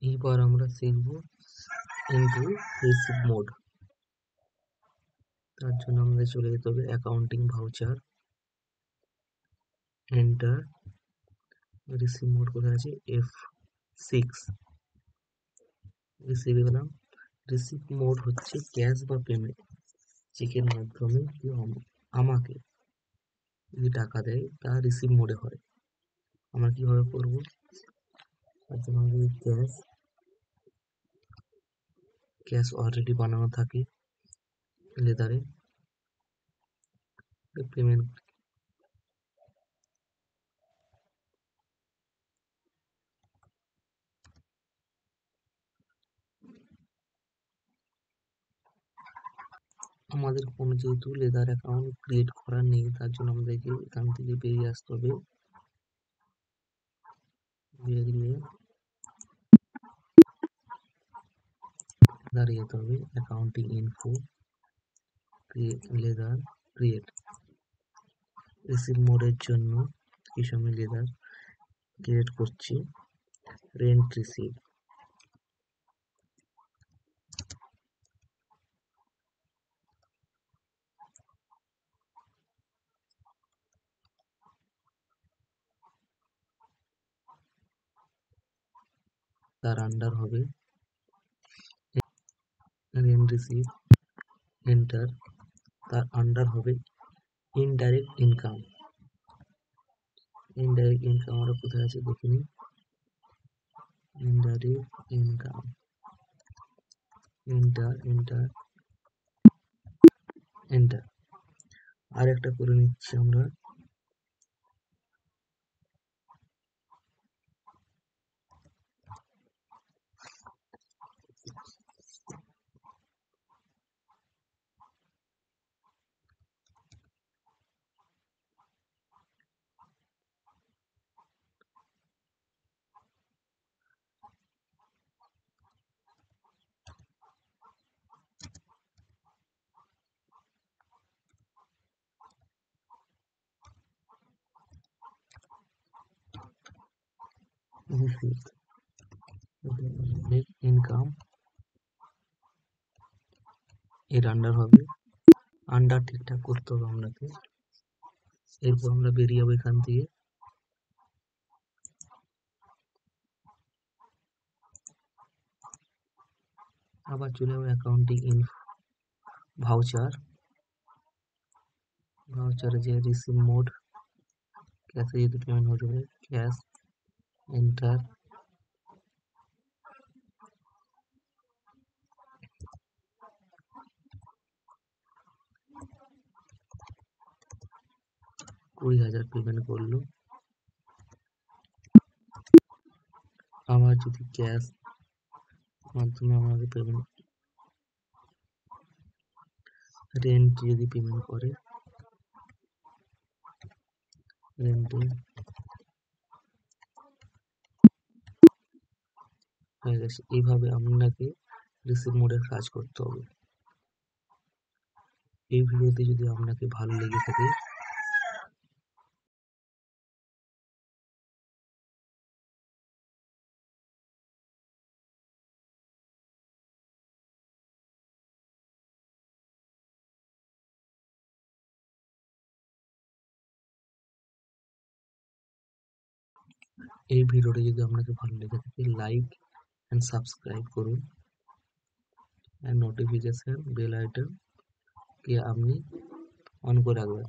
এইবার আমরা শিখব ইনটু রিসিভ মোড। তার জন্য আমাদের চলে যেতে হবে accounting voucher, enter, receive mode কোথায় আছে, F6, রিসিভে গেলাম। রিসিভ মোড হচ্ছে ক্যাশ বা পেমেন্ট, চেকের মাধ্যমে কেউ আমাকে যদি টাকা দেয় তা রিসিভ মোডে হয়। আমরা কিভাবে করব, তার জন্য আমাদের ক্যাশ অলরেডি বানানো থাকে লেদারে, পেমেন্ট আমাদের কোনো যেহেতু লেদার অ্যাকাউন্ট ক্রিয়েট করা নেই, তার জন্য আমাদেরকে এখান থেকে বেরিয়ে আসতে হবে। বেরিয়ে দাঁড়িয়ে যেতে হবে accounting info, ledger create. Receive মোডের জন্য কিছু আমি লেদার ক্রিয়েট করছি, রেন্ট রিসিভ। তার আন্ডার হবে রেন্ট রিসিভ, এন্টার। তার আন্ডার হবে ইনডাইরেক্ট ইনকাম। ইনডাইরেক্ট ইনকাম আমরা কোথায় আছে দেখে নিই, indirect income, enter enter enter. আর একটা করে নিচ্ছি আমরা, ইনকাম এর আন্ডার হবে, আন্ডার ঠিকঠাক করতে হবে আপনাকে। এরপর আমরা বেরিয়ে যাবো এখান থেকে, আবার চলে যাবো অ্যাকাউন্টিং ভাউচার। ভাউচারে যে রিসিভ মোড, ক্যাশে যেহেতু পেমেন্ট হতে হবে, ক্যাশ, এন্টার। $20,000 পেমেন্ট করলো। আবার যদি ক্যাশ মাধ্যমে আমাদের পেমেন্ট, রেন্ট যদি পেমেন্ট করে, রেন্টে হয়ে গেছে। এইভাবে আপনাকে রিসিভ মোডের কাজ করতে হবে। এই ভিডিওটি যদি আপনাকে ভালো লেগে থাকে এই ভিডিওটি যদি আপনাকে ভালো লেগে থাকে লাইক এন্ড সাবস্ক্রাইব করুন, এন্ড নোটিফিকেশন বেল আইকন কে আপনি অন করে রাখবেন।